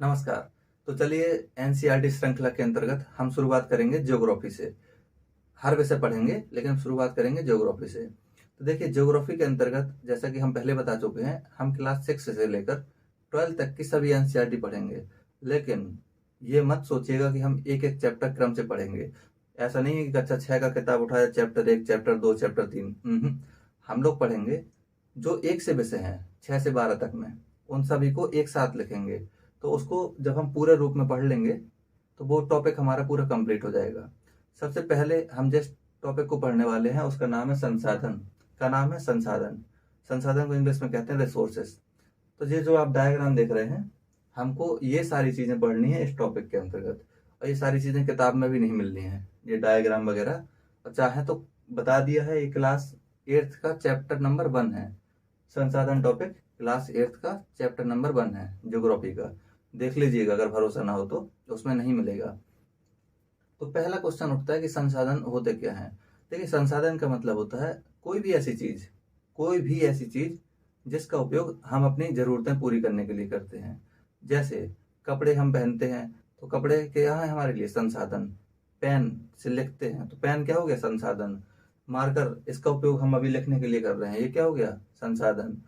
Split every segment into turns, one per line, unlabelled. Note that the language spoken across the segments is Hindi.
नमस्कार। तो चलिए एनसीईआरटी श्रृंखला के अंतर्गत हम शुरुआत करेंगे ज्योग्राफी से। हर विषय पढ़ेंगे लेकिन हम शुरुआत करेंगे ज्योग्राफी से। तो देखिए ज्योग्राफी के अंतर्गत जैसा कि हम पहले बता चुके हैं, हम क्लास 6 से लेकर 12 तक की सभी एनसीईआरटी पढ़ेंगे। लेकिन ये मत सोचिएगा कि हम एक एक चैप्टर क्रम से पढ़ेंगे। ऐसा नहीं है कि कक्षा 6 का किताब उठाया, चैप्टर 1, चैप्टर 2, चैप्टर 3। हम लोग पढ़ेंगे जो 1 से विषय हैं 6 से 12 तक में, उन सभी को एक साथ लिखेंगे। तो उसको जब हम पूरे रूप में पढ़ लेंगे तो वो टॉपिक हमारा पूरा कंप्लीट हो जाएगा। सबसे पहले हम जिस टॉपिक को पढ़ने वाले हैं उसका नाम है संसाधन। का नाम है संसाधन। संसाधन को इंग्लिश में कहते हैं रिसोर्सेस। तो ये जो आप डायग्राम देख रहे हैं, हमको ये सारी चीजें पढ़नी है इस टॉपिक के अंतर्गत। और ये सारी चीजें किताब में भी नहीं मिलनी है, ये डायग्राम वगैरह। और चाहे तो बता दिया है, ये क्लास 8th का चैप्टर नंबर 1 है। संसाधन टॉपिक क्लास 8th का चैप्टर नंबर 1 है ज्योग्राफी का। देख लीजिएगा, अगर भरोसा ना हो तो उसमें नहीं मिलेगा। तो पहला क्वेश्चन उठता है कि संसाधन होते क्या हैं। देखिए संसाधन का मतलब होता है कोई भी ऐसी चीज जिसका उपयोग हम अपनी जरूरतें पूरी करने के लिए करते हैं। जैसे कपड़े हम पहनते हैं, तो कपड़े क्या है हमारे लिए संसाधन। पेन से लिखते हैं तो पेन क्या हो गया संसाधन। मार्कर, इसका उपयोग हम अभी लिखने के लिए कर रहे हैं, ये क्या हो गया संसाधन।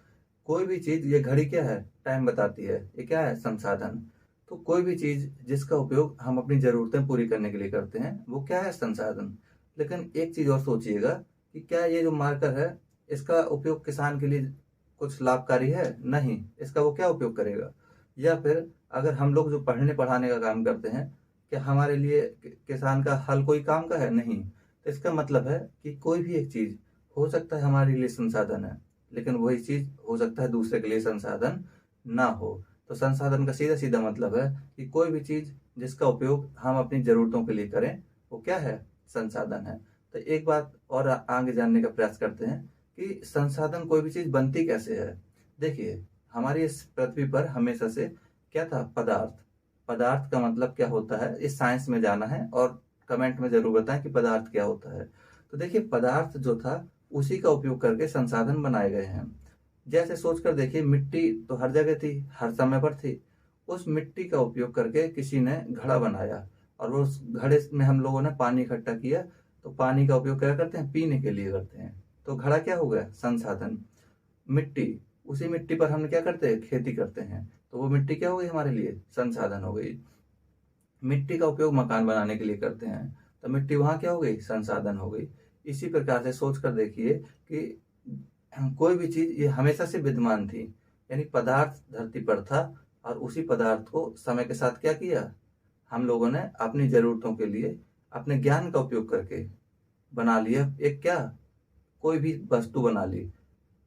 कोई भी चीज, ये घड़ी क्या है टाइम बताती है, ये क्या है संसाधन। तो कोई भी चीज जिसका उपयोग हम अपनी जरूरतें पूरी करने के लिए करते हैं वो क्या है संसाधन। लेकिन एक चीज और सोचिएगा कि क्या ये जो मार्कर है इसका उपयोग किसान के लिए कुछ लाभकारी है, नहीं। इसका वो क्या उपयोग करेगा। या फिर अगर हम लोग जो पढ़ने पढ़ाने का काम करते हैं, क्या हमारे लिए किसान का हल कोई काम का है, नहीं। तो इसका मतलब है कि कोई भी एक चीज हो सकता है हमारे लिए संसाधन है, लेकिन वही चीज हो सकता है दूसरे के लिए संसाधन ना हो। तो संसाधन का सीधा सीधा मतलब है कि कोई भी चीज जिसका उपयोग हम अपनी जरूरतों के लिए करें वो क्या है संसाधन है। तो एक बात और आगे जानने का प्रयास करते हैं कि संसाधन कोई भी चीज बनती कैसे है। देखिए हमारी इस पृथ्वी पर हमेशा से क्या था, पदार्थ। पदार्थ का मतलब क्या होता है, इस साइंस में जाना है और कमेंट में जरूर बताएं कि पदार्थ क्या होता है। तो देखिए पदार्थ जो था उसी का उपयोग करके संसाधन बनाए गए हैं। जैसे सोचकर देखिए, मिट्टी तो हर जगह थी, हर समय पर थी। उस मिट्टी का उपयोग करके किसी ने घड़ा बनाया और वो उस घड़े में हम लोगों ने पानी इकट्ठा किया। तो पानी का उपयोग क्या करते हैं, पीने के लिए करते हैं। तो घड़ा क्या हो गया संसाधन। मिट्टी, उसी मिट्टी पर हम क्या करते हैं, खेती करते हैं। तो वो मिट्टी क्या हो गई हमारे लिए, संसाधन हो गई। मिट्टी का उपयोग मकान बनाने के लिए करते हैं, तो मिट्टी वहां क्या हो गई, संसाधन हो गई। इसी प्रकार से सोच कर देखिए कि कोई भी चीज ये हमेशा से विद्यमान थी, यानी पदार्थ धरती पर था और उसी पदार्थ को समय के साथ क्या किया, हम लोगों ने अपनी जरूरतों के लिए अपने ज्ञान का उपयोग करके बना लिया। एक क्या, कोई भी वस्तु बना ली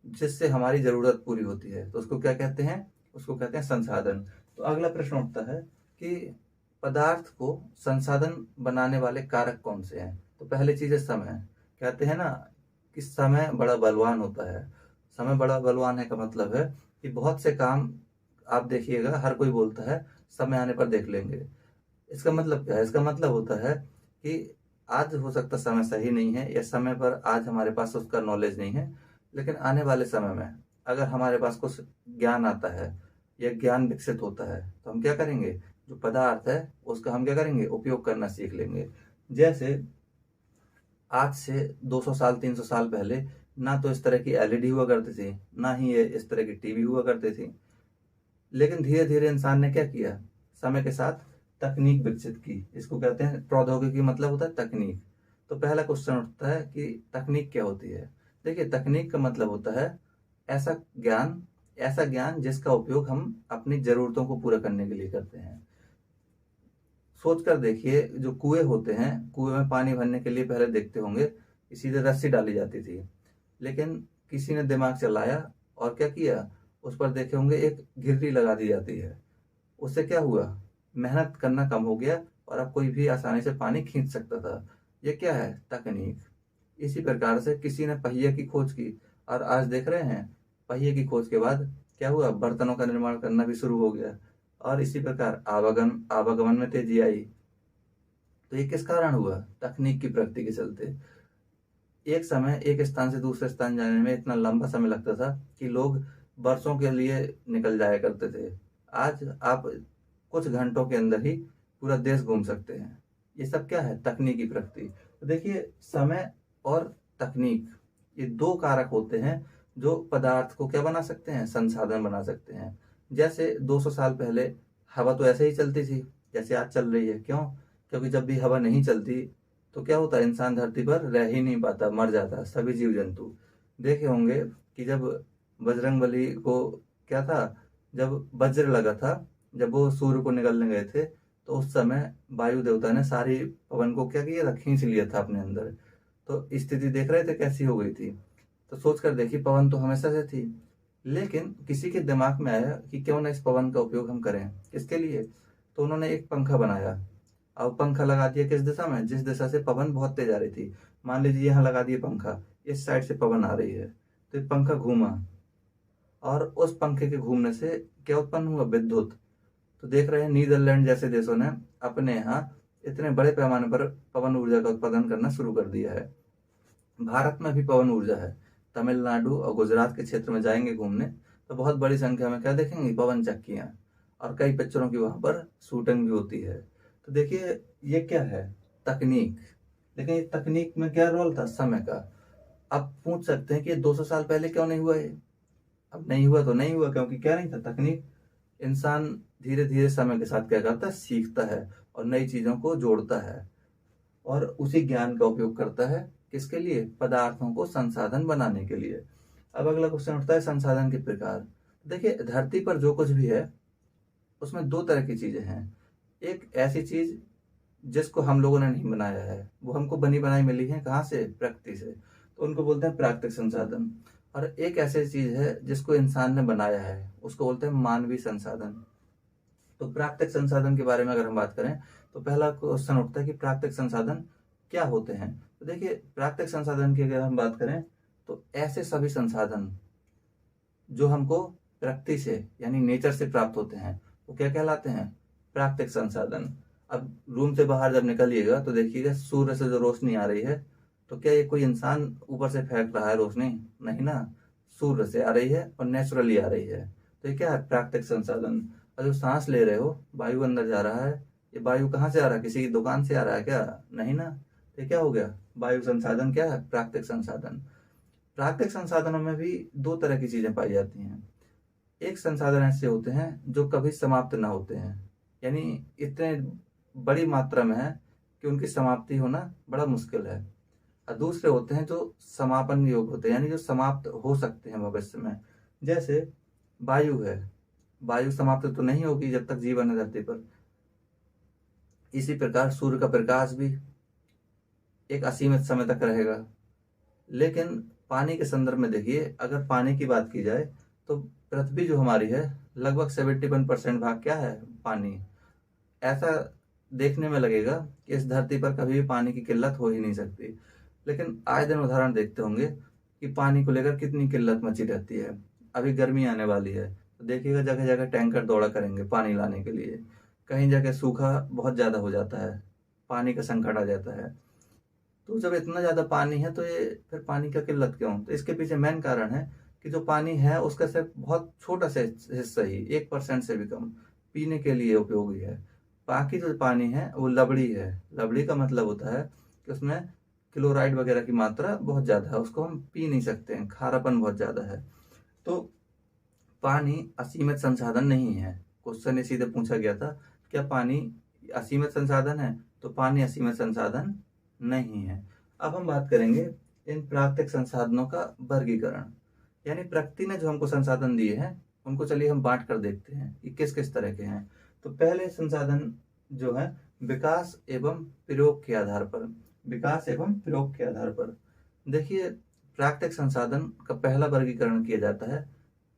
जिससे हमारी जरूरत पूरी होती है, तो उसको क्या कहते हैं, उसको कहते हैं संसाधन। तो अगला प्रश्न उठता है कि पदार्थ को संसाधन बनाने वाले कारक कौन से हैं। तो पहली चीज है समय। कहते हैं ना कि समय बड़ा बलवान होता है। समय बड़ा बलवान है का मतलब है कि बहुत से काम, आप देखिएगा हर कोई बोलता है समय आने पर देख लेंगे। इसका मतलब क्या है, इसका मतलब होता है कि आज हो सकता समय सही नहीं है या समय पर आज हमारे पास उसका नॉलेज नहीं है, लेकिन आने वाले समय में अगर हमारे पास कुछ ज्ञान आता है या ज्ञान विकसित होता है तो हम क्या करेंगे, जो पदार्थ है उसका हम क्या करेंगे, उपयोग करना सीख लेंगे। जैसे आज से 200 साल 300 साल पहले ना तो इस तरह की एलईडी हुआ करती थी, ना ही ये इस तरह की टीवी हुआ करती थी। लेकिन धीरे धीरे इंसान ने क्या किया, समय के साथ तकनीक विकसित की। इसको कहते हैं प्रौद्योगिकी, मतलब होता है तकनीक। तो पहला क्वेश्चन उठता है कि तकनीक क्या होती है। देखिए तकनीक का मतलब होता है ऐसा ज्ञान, ऐसा ज्ञान जिसका उपयोग हम अपनी जरूरतों को पूरा करने के लिए करते हैं। सोच कर देखिए, जो कुएं होते हैं, कुएं में पानी भरने के लिए पहले देखते होंगे कि सीधे रस्सी डाली जाती थी। लेकिन किसी ने दिमाग चलाया और क्या किया, उस पर देखे होंगे एक घिर्री लगा दी जाती है। उससे क्या हुआ, मेहनत करना कम हो गया और अब कोई भी आसानी से पानी खींच सकता था। ये क्या है, तकनीक। इसी प्रकार से किसी ने पहिए की खोज की और आज देख रहे हैं पहिए की खोज के बाद क्या हुआ, बर्तनों का निर्माण करना भी शुरू हो गया। और इसी प्रकार आवागमन आवागमन में तेजी आई। तो ये किस कारण हुआ, तकनीक की प्रगति के चलते। एक समय एक स्थान से दूसरे स्थान जाने में इतना लंबा समय लगता था कि लोग बरसों के लिए निकल जाया करते थे। आज आप कुछ घंटों के अंदर ही पूरा देश घूम सकते हैं। ये सब क्या है? तकनीकी प्रगति। तो देखिए, समय और तकनीक ये दो कारक होते हैं जो पदार्थ को क्या बना सकते हैं? संसाधन बना सकते हैं। जैसे 200 साल पहले हवा तो ऐसे ही चलती थी जैसे आज चल रही है। क्यों? क्योंकि जब भी हवा नहीं चलती तो क्या होता है? इंसान धरती पर रह ही नहीं पाता, मर जाता, सभी जीव जंतु। देखे होंगे कि जब बजरंगबली को क्या था, जब वज्र लगा था, जब वो सूर्य को निगलने गए थे, तो उस समय वायु देवता ने सारी पवन को क्या किया था? खींच लिया था अपने अंदर। तो स्थिति देख रहे थे कैसी हो गई थी। तो सोच कर देखिए, पवन तो हमेशा से थी, लेकिन किसी के दिमाग में आया कि क्यों ना इस पवन का उपयोग हम करें। किसके लिए? तो उन्होंने एक पंखा बनाया। अब पंखा लगा दिया किस दिशा में? जिस दिशा से पवन बहुत तेज आ रही थी। मान लीजिए यहाँ लगा दिए पंखा, इस साइड से पवन आ रही है, तो ये पंखा घूमा और उस पंखे के घूमने से क्या उत्पन्न हुआ? विद्युत। तो देख रहे हैं नीदरलैंड जैसे देशों ने अपने यहाँ इतने बड़े पैमाने पर पवन ऊर्जा का उत्पादन करना शुरू कर दिया है। भारत में भी पवन ऊर्जा है। तमिलनाडु और गुजरात के क्षेत्र में जाएंगे घूमने तो बहुत बड़ी संख्या में क्या देखेंगे? पवन चक्कियां। और कई पिक्चरों की वहां पर शूटिंग भी होती है। तो देखिए, ये क्या है? तकनीक। लेकिन ये तकनीक में क्या रोल था? समय का। अब पूछ सकते हैं कि 200 साल पहले क्यों नहीं हुआ ये? अब नहीं हुआ तो नहीं हुआ, क्योंकि क्या नहीं था? तकनीक। इंसान धीरे धीरे समय के साथ क्या करता है? सीखता है और नई चीजों को जोड़ता है और उसी ज्ञान का उपयोग करता है। किसके लिए? पदार्थों को संसाधन बनाने के लिए। अब अगला क्वेश्चन उठता है संसाधन के प्रकार। देखिए, धरती पर जो कुछ भी है उसमें दो तरह की चीजें हैं। एक ऐसी चीज जिसको हम लोगों ने नहीं बनाया है, वो हमको बनी बनाई मिली है। कहाँ से? प्रकृति से। तो उनको बोलते हैं प्राकृतिक संसाधन। और एक ऐसी चीज है जिसको इंसान ने बनाया है, उसको बोलते हैं मानवीय संसाधन। तो प्राकृतिक संसाधन के बारे में अगर हम बात करें तो पहला क्वेश्चन उठता है कि प्राकृतिक संसाधन क्या होते हैं। तो देखिए, प्राकृतिक संसाधन की अगर हम बात करें तो ऐसे सभी संसाधन जो हमको प्रकृति से यानी नेचर से प्राप्त होते हैं वो क्या कहलाते हैं? प्राकृतिक संसाधन। अब रूम से बाहर जब निकलिएगा तो देखिएगा सूर्य से जो रोशनी आ रही है, तो क्या ये कोई इंसान ऊपर से फेंक रहा है रोशनी? नहीं ना, सूर्य से आ रही है और नेचुरली आ रही है। तो ये क्या है? प्राकृतिक संसाधन। और जो सांस ले रहे हो, वायु अंदर जा रहा है, ये वायु कहाँ से आ रहा है? किसी की दुकान से आ रहा है क्या? नहीं ना। तो ये क्या हो गया? वायु संसाधन क्या है? प्राकृतिक संसाधन। प्राकृतिक संसाधनों में भी दो तरह की चीजें पाई जाती हैं। एक संसाधन ऐसे होते हैं जो कभी समाप्त ना होते हैं, यानी इतने बड़ी मात्रा में है कि उनकी समाप्ति होना बड़ा मुश्किल है। और दूसरे होते हैं जो समापन योग्य होते हैं, यानी जो समाप्त हो सकते हैं भविष्य में। जैसे वायु है, वायु समाप्त तो नहीं होगी जब तक जीवन है धरती पर। इसी प्रकार सूर्य का प्रकाश भी एक असीमित समय तक रहेगा। लेकिन पानी के संदर्भ में देखिए, अगर पानी की बात की जाए तो पृथ्वी जो हमारी है लगभग 71% भाग क्या है? पानी। ऐसा देखने में लगेगा कि इस धरती पर कभी भी पानी की किल्लत हो ही नहीं सकती, लेकिन आए दिन उदाहरण देखते होंगे कि पानी को लेकर कितनी किल्लत मची रहती है। अभी गर्मी आने वाली है तो देखिएगा जगह जगह टैंकर दौड़ा करेंगे पानी लाने के लिए। कहीं जगह सूखा बहुत ज्यादा हो जाता है, पानी का संकट आ जाता है। तो जब इतना ज्यादा पानी है तो ये फिर पानी का किल्लत क्यों? तो इसके पीछे मेन कारण है कि जो पानी है उसका सिर्फ बहुत छोटा सा हिस्सा ही, 1% से भी कम पीने के लिए उपयोगी है। बाकी जो पानी है वो लवड़ी है। लवड़ी का मतलब होता है कि उसमें क्लोराइड वगैरह की मात्रा बहुत ज्यादा है, उसको हम पी नहीं सकते हैं, खारापन बहुत ज्यादा है। तो पानी असीमित संसाधन नहीं है। क्वेश्चन ये सीधे पूछा गया था, क्या पानी असीमित संसाधन है? तो पानी असीमित संसाधन नहीं है। अब हम बात करेंगे इन प्राकृतिक संसाधनों का वर्गीकरण, यानी प्रकृति ने जो हमको संसाधन दिए हैं उनको चलिए हम बांट कर देखते हैं कि किस किस तरह के हैं। तो पहले संसाधन जो है विकास एवं प्रयोग के आधार पर। विकास एवं प्रयोग के आधार पर देखिए, प्राकृतिक संसाधन का पहला वर्गीकरण किया जाता है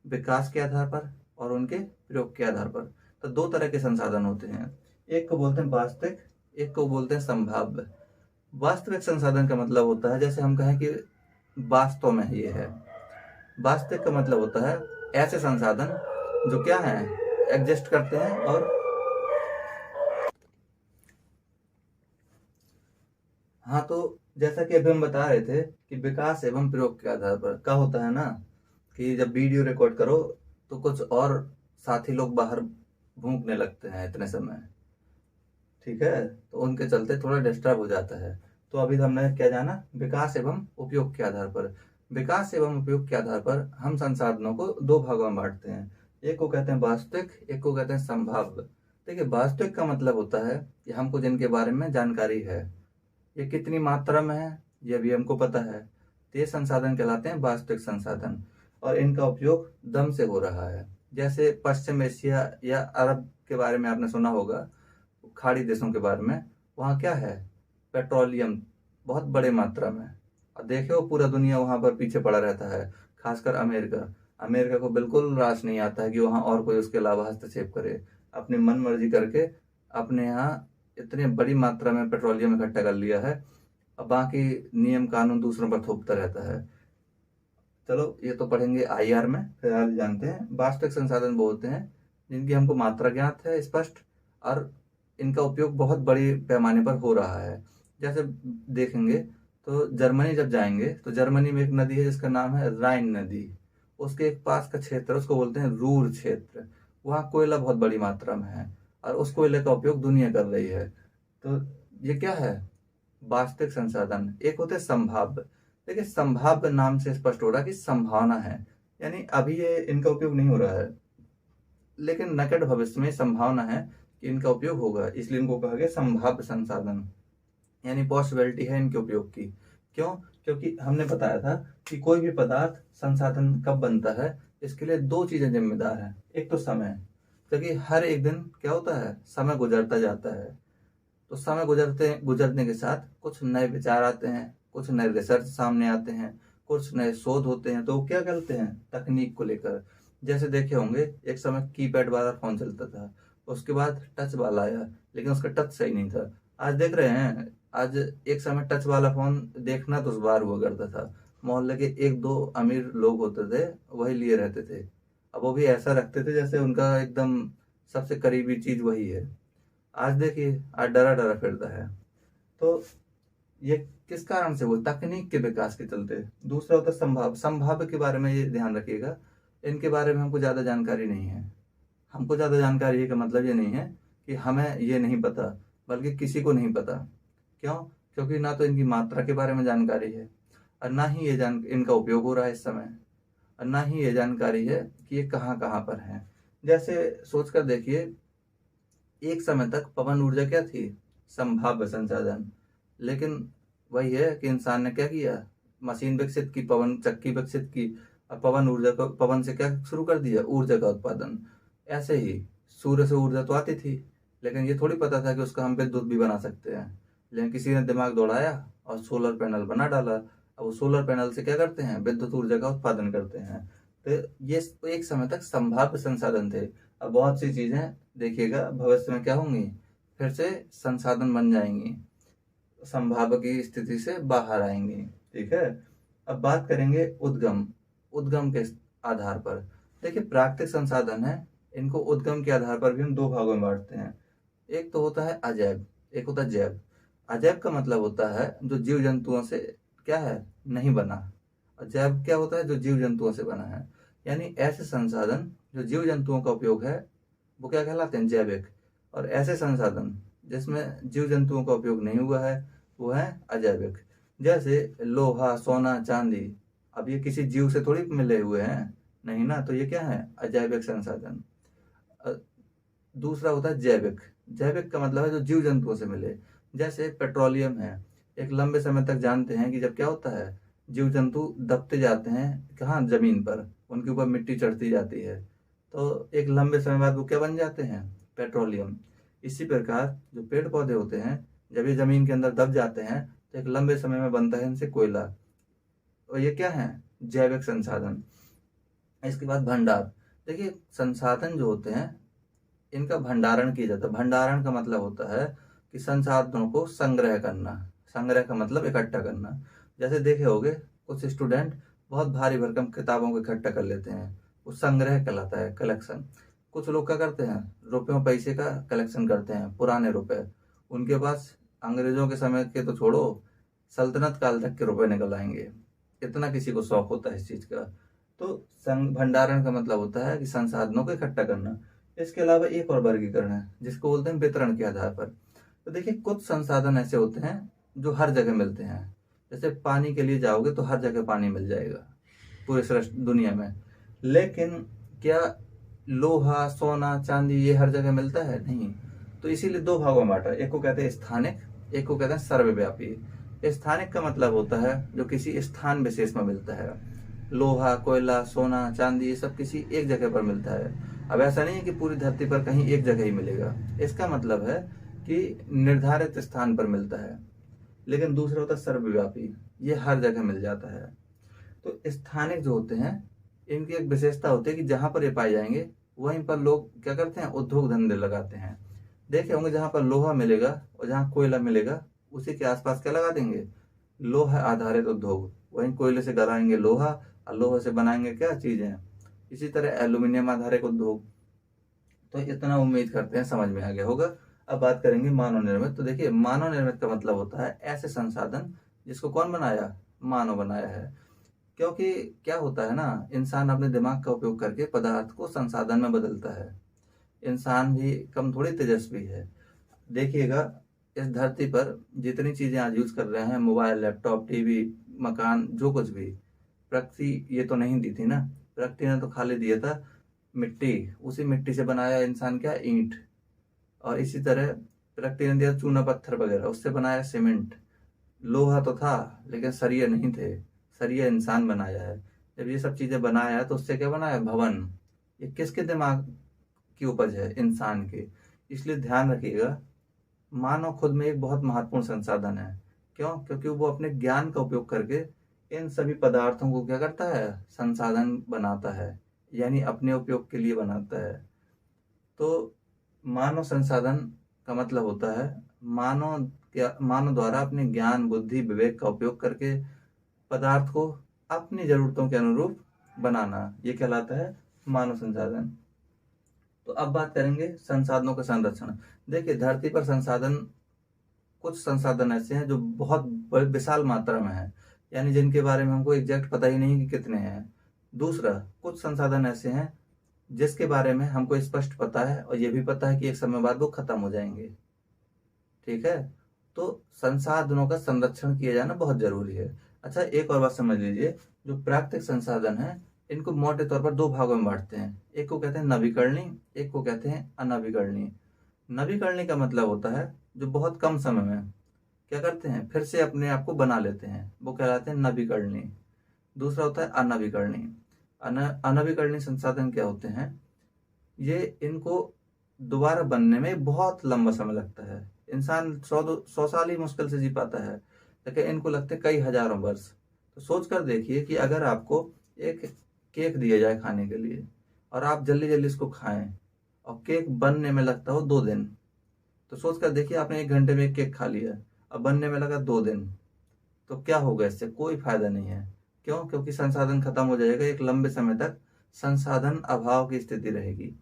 विकास के आधार पर और उनके प्रयोग के आधार पर। तो दो तरह के संसाधन होते हैं, एक को बोलते हैं वास्तविक, एक को बोलते हैं संभाव्य। वास्तविक संसाधन का मतलब होता है जैसे हम कहें कि वास्तव में ये है। वास्तविक का मतलब होता है ऐसे संसाधन जो क्या है? एग्जिस्ट करते हैं। और हाँ, तो जैसा कि अभी हम बता रहे थे कि विकास एवं प्रयोग के आधार पर क्या होता है ना, कि जब वीडियो रिकॉर्ड करो तो कुछ और साथी लोग बाहर भूखने लगते हैं इतने समय, ठीक है, तो उनके चलते थोड़ा डिस्टर्ब हो जाता है। तो अभी हमने क्या जाना, विकास एवं उपयोग के आधार पर। विकास एवं उपयोग के आधार पर हम संसाधनों को दो भागों में बांटते हैं, एक को कहते हैं वास्तविक, एक को कहते हैं संभाव्य। देखिए वास्तविक का मतलब होता है कि हमको जिनके बारे में जानकारी है, ये कितनी मात्रा में है ये भी हमको पता है, तो ये संसाधन कहलाते हैं वास्तविक संसाधन, और इनका उपयोग दम से हो रहा है। जैसे पश्चिम एशिया या अरब के बारे में आपने सुना होगा, खाड़ी देशों के बारे में, वहाँ क्या है, पेट्रोलियम बहुत बड़े मात्रा में। और देखे हो पूरा दुनिया वहाँ पर पीछे पड़ा रहता है, खासकर अमेरिका। अमेरिका को बिल्कुल रास नहीं आता है कि वहाँ और कोई उसके अलावा हस्तक्षेप करे, अपनी मन मर्जी करके अपने यहाँ इतनी बड़ी मात्रा में पेट्रोलियम इकट्ठा कर लिया है, अब बाकी नियम कानून दूसरों पर थोपता रहता है। चलो ये तो पढ़ेंगे आईआर में, फिर आज जानते हैं वास्तविक संसाधन वो होते हैं जिनकी हमको मात्रा ज्ञात है स्पष्ट, और इनका उपयोग बहुत बड़े पैमाने पर हो रहा है। जैसे देखेंगे तो जर्मनी जब जाएंगे तो जर्मनी में एक नदी है जिसका नाम है राइन नदी, उसके एक पास का क्षेत्र उसको बोलते हैं रूर क्षेत्र। वहाँ कोयला बहुत बड़ी मात्रा में है और उस कोयले का उपयोग दुनिया कर रही है। तो ये क्या है, वास्तविक संसाधन। एक होते हैं संभाव्य। देखिए संभाव्य नाम से स्पष्ट हो रहा है कि संभावना है, यानी अभी ये इनका उपयोग नहीं हो रहा है, लेकिन निकट भविष्य में संभावना है कि इनका उपयोग होगा, इसलिए इनको कहा गया संभाव्य संसाधन, यानी पॉसिबिलिटी है इनके उपयोग की। क्यों, क्योंकि हमने बताया था कि कोई भी पदार्थ संसाधन कब बनता है, इसके लिए दो चीजें जिम्मेदार हैं। एक तो समय, क्योंकि हर एक दिन क्या होता है, समय गुजरता जाता है, तो समय गुजरने के साथ कुछ नए विचार आते हैं, कुछ नए रिसर्च सामने आते हैं, कुछ नए शोध होते हैं, तो वो क्या करते हैं तकनीक को लेकर। जैसे देखे होंगे एक समय कीपैड वाला फोन चलता था, उसके बाद टच वाला आया, लेकिन उसका टच सही नहीं था। आज देख रहे हैं, आज एक समय टच वाला फोन देखना दुश्वार हुआ करता था, मोहल्ले के एक दो अमीर लोग होते थे वही लिए रहते थे, अब वो भी ऐसा रखते थे जैसे उनका एकदम सबसे करीबी चीज वही है। आज देखिए आज डरा डरा फिरता है। तो ये किस कारण से, वो तकनीक के विकास के चलते। दूसरा होता है संभाव्य के बारे में ये ध्यान रखिएगा, इनके बारे में हमको ज्यादा जानकारी नहीं है। हमको ज्यादा जानकारी है का मतलब ये नहीं है कि हमें ये नहीं पता, बल्कि किसी को नहीं पता। क्यों, क्योंकि ना तो इनकी मात्रा के बारे में जानकारी है, और ना ही ये इनका उपयोग हो रहा है इस समय, और ना ही ये जानकारी है कि ये कहाँ कहाँ पर है। जैसे सोचकर देखिए, एक समय तक पवन ऊर्जा क्या थी, संभाव्य संसाधन, लेकिन वही है कि इंसान ने क्या किया, मशीन विकसित की, पवन चक्की विकसित की, और पवन ऊर्जा को, पवन से क्या शुरू कर दिया, ऊर्जा का उत्पादन। ऐसे ही सूर्य से ऊर्जा तो आती थी, लेकिन ये थोड़ी पता था कि उसका हम विद्युत भी बना सकते हैं, लेकिन किसी ने दिमाग दौड़ाया और सोलर पैनल बना डाला। अब वो सोलर पैनल से क्या करते हैं, विद्युत ऊर्जा का उत्पादन करते हैं। तो ये एक समय तक संभाव्य संसाधन थे। अब बहुत सी चीजें देखिएगा भविष्य में क्या होंगी, फिर से संसाधन बन जाएंगी, संभाव्य की स्थिति से बाहर आएंगी, ठीक है। अब बात करेंगे उद्गम। उद्गम के आधार पर देखिए, प्राकृतिक संसाधन है, इनको उद्गम के आधार पर भी हम दो भागों में बांटते हैं। एक तो होता है अजैव, एक होता है जैव। अजैव का मतलब होता है जो जीव जंतुओं से क्या है, नहीं बना, और जैव क्या होता है, जो जीव जंतुओं से बना है। यानी ऐसे संसाधन जो जीव जंतुओं का उपयोग है वो क्या कहलाते हैं, जैविक। और ऐसे संसाधन जिसमें जीव जंतुओं का उपयोग नहीं हुआ है वो है अजैविक। जैसे लोहा, सोना, चांदी, अब ये किसी जीव से थोड़ी मिले हुए हैं, नहीं ना, तो ये क्या है, अजैविक संसाधन। दूसरा होता है जैविक। जैविक का मतलब है जो जीव जंतुओं से मिले। जैसे पेट्रोलियम है, एक लंबे समय तक जानते हैं कि जब क्या होता है, जीव जंतु दबते जाते हैं कहाँ, जमीन पर, उनके ऊपर मिट्टी चढ़ती जाती है, तो एक लंबे समय बाद वो क्या बन जाते हैं, पेट्रोलियम। इसी प्रकार जो पेड़ पौधे होते हैं जब ये जमीन के अंदर दब जाते हैं तो एक लंबे समय में बनता है इनसे कोयला, और ये क्या है, जैविक संसाधन। इसके बाद भंडार। देखिए संसाधन जो होते हैं इनका भंडारण किया जाता है। भंडारण का मतलब होता है कि संसाधनों को संग्रह करना। संग्रह का मतलब इकट्ठा करना। जैसे देखे होंगे कुछ स्टूडेंट बहुत भारी भरकम किताबों को इकट्ठा कर लेते हैं, वो संग्रह कहलाता है, कलेक्शन। कुछ लोग क्या करते हैं, रुपयों पैसे का कलेक्शन करते हैं, पुराने रुपए, उनके पास अंग्रेजों के समय के तो छोड़ो, सल्तनत काल तक के रुपए निकल आएंगे, इतना किसी को शौक होता है इस चीज का। तो भंडारण का मतलब होता है कि संसाधनों को इकट्ठा करना। इसके अलावा एक और वर्गीकरण है जिसको बोलते हैं वितरण के आधार पर। तो देखिए कुछ संसाधन ऐसे होते हैं जो हर जगह मिलते हैं। जैसे पानी के लिए जाओगे तो हर जगह पानी मिल जाएगा पूरे दुनिया में। लेकिन क्या लोहा, सोना, चांदी ये हर जगह मिलता है? नहीं। तो इसीलिए दो भागों में बांटा, एक को कहते हैं स्थानिक, एक को कहते हैं सर्वव्यापी। स्थानिक का मतलब होता है जो किसी स्थान विशेष में मिलता है। लोहा, कोयला, सोना, चांदी ये सब किसी एक जगह पर मिलता है। अब ऐसा नहीं है कि पूरी धरती पर कहीं एक जगह ही मिलेगा, इसका मतलब है कि निर्धारित स्थान पर मिलता है। लेकिन दूसरा होता है सर्वव्यापी, ये हर जगह मिल जाता है। तो स्थानिक जो होते हैं इनकी एक विशेषता होती है कि जहां पर ये पाए जाएंगे वहीं पर लोग क्या करते हैं, उद्योग धंधे लगाते हैं। देखे होंगे जहां पर लोहा मिलेगा और जहां कोयला मिलेगा उसी के आसपास क्या लगा देंगे, लोहा आधारित उद्योग। वहीं कोयले से गलाएंगे लोहा और लोहे से बनाएंगे क्या चीजें। इसी तरह एल्यूमिनियम आधारित उद्योग। तो इतना उम्मीद करते हैं समझ में आ गया होगा। अब बात करेंगे मानव निर्मित। तो देखिए मानव निर्मित का मतलब होता है ऐसे संसाधन जिसको कौन बनाया, मानव बनाया है। क्योंकि क्या होता है ना, इंसान अपने दिमाग का उपयोग करके पदार्थ को संसाधन में बदलता है। इंसान भी कम थोड़ी तेजस्वी है। देखिएगा इस धरती पर जितनी चीजें आज यूज कर रहे हैं, मोबाइल, लैपटॉप, टीवी, मकान, जो कुछ भी, प्रकृति ये तो नहीं दी थी ना। प्रकृति ने तो खाली दिया था मिट्टी, उसी मिट्टी से बनाया इंसान क्या, ईंट। और इसी तरह प्रकृति ने दिया चूना पत्थर वगैरह, उससे बनाया सीमेंट। लोहा तो था लेकिन सरिया नहीं थे, सरिया इंसान बनाया है। जब ये सब चीजें बनाया है तो उससे क्या बनाया, भवन। ये किसके दिमाग की उपज है, इंसान के। इसलिए ध्यान रखिएगा मानव खुद में एक बहुत महत्वपूर्ण संसाधन है। क्यों? क्योंकि वो अपने ज्ञान का उपयोग करके इन सभी पदार्थों को क्या करता है, संसाधन बनाता है, यानी अपने उपयोग के लिए बनाता है। तो मानव संसाधन का मतलब होता है मानव द्वारा अपने ज्ञान, बुद्धि, विवेक का उपयोग करके पदार्थ को अपनी जरूरतों के अनुरूप बनाना, ये कहलाता है मानव संसाधन। तो अब बात करेंगे संसाधनों का संरक्षण। देखिए धरती पर कुछ संसाधन ऐसे हैं जो बहुत विशाल मात्रा में है, यानी जिनके बारे में हमको एग्जैक्ट पता ही नहीं कि कितने हैं। दूसरा, कुछ संसाधन ऐसे हैं जिसके बारे में हमको स्पष्ट पता है और ये भी पता है कि एक समय बाद वो खत्म हो जाएंगे। ठीक है, तो संसाधनों का संरक्षण किया जाना बहुत जरूरी है। अच्छा एक और बात समझ लीजिए, जो प्राकृतिक संसाधन है इनको मोटे तौर पर दो भागों में बांटते हैं। एक को कहते हैं नवीकरणीय, एक को कहते हैं अनवीकरणीय। नवीकरणीय का मतलब होता है जो बहुत कम समय में क्या करते हैं, फिर से अपने आप को बना लेते हैं, वो कहलाते हैं नवीकरणीय। दूसरा होता है अनवीकरणीय। अनवीकरणीय संसाधन क्या होते हैं, ये इनको दोबारा बनने में बहुत लंबा समय लगता है। इंसान 100 साल ही मुश्किल से जी पाता है, लेकिन इनको लगते कई हजारों वर्ष। तो सोच कर देखिए कि अगर आपको एक केक दिया जाए खाने के लिए और आप जल्दी जल्दी इसको खाएं और केक बनने में लगता हो 2 दिन, तो सोच कर देखिए आपने 1 घंटे में एक केक खा लिया, अब बनने में लगा 2 दिन, तो क्या होगा, इससे कोई फायदा नहीं है। क्यों? क्योंकि संसाधन खत्म हो जाएगा, एक लंबे समय तक संसाधन अभाव की स्थिति रहेगी।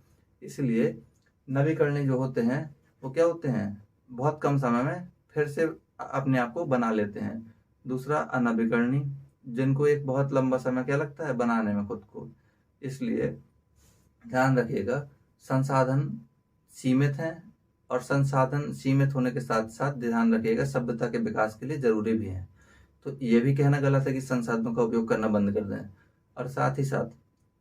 इसलिए नवीकरणीय जो होते हैं वो क्या होते हैं, बहुत कम समय में फिर से अपने आप को बना लेते हैं। दूसरा अनवीकरणीय, जिनको एक बहुत लंबा समय क्या लगता है बनाने में खुद को। इसलिए ध्यान रखिएगा संसाधन सीमित हैं, और संसाधन सीमित होने के साथ साथ ध्यान रखिएगा सभ्यता के विकास के लिए जरूरी भी हैं। तो ये भी कहना गलत है कि संसाधनों का उपयोग करना बंद कर दें, और साथ ही साथ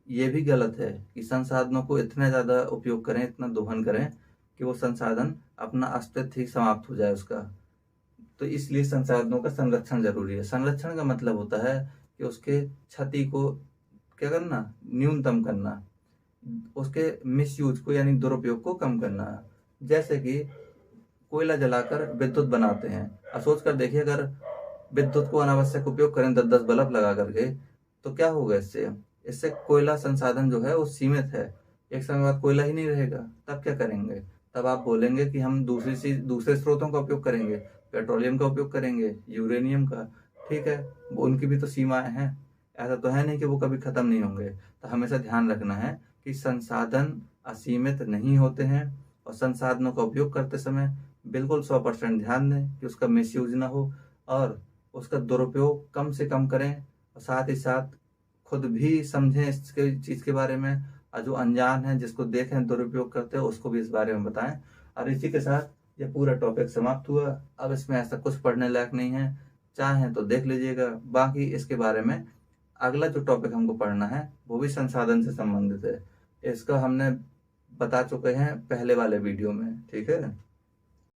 ये भी गलत है कि संसाधनों को इतना ज़्यादा उपयोग करें, इतना दोहन करें कि वो संसाधन अपना अस्तित्व ही समाप्त हो जाए उसका। तो इसलिए संसाधनों का संरक्षण जरूरी है। संरक्षण का मतलब होता है कि उसके क्षति को क्या करना, न्यूनतम करना, उसके मिसयूज को यानी दुरुपयोग को कम करना। जैसे कि कोयला जलाकर विद्युत बनाते हैं, अब सोच कर देखिए अगर विद्युत को अनावश्यक उपयोग करें 10-10 बल्ब लगा करके, तो क्या होगा, इससे कोयला संसाधन जो है वो सीमित है। एक समय बाद कोयला ही नहीं रहेगा, तब क्या करेंगे, तब आप बोलेंगे कि हम दूसरे स्रोतों का उपयोग करेंगे, पेट्रोलियम का उपयोग करेंगे, यूरेनियम का। ठीक है, वो उनकी भी तो सीमाएं हैं, ऐसा तो है नहीं कि वो कभी खत्म नहीं होंगे। तो हमेशा ध्यान रखना है कि संसाधन असीमित नहीं होते हैं, और संसाधनों का उपयोग करते समय बिल्कुल 100% ध्यान दें कि उसका मिसयूज ना हो, और उसका दुरुपयोग कम से कम करें। और साथ ही साथ खुद भी समझें इसके चीज़ के बारे में, और जो अनजान है, जिसको देखें दुरुपयोग करते हो, उसको भी इस बारे में बताएं। और इसी के साथ ये पूरा टॉपिक समाप्त हुआ। अब इसमें ऐसा कुछ पढ़ने लायक नहीं है, चाहें तो देख लीजिएगा। बाकी इसके बारे में अगला जो टॉपिक हमको पढ़ना है वो भी संसाधन से संबंधित है, इसका हमने बता चुके हैं पहले वाले वीडियो में, ठीक है।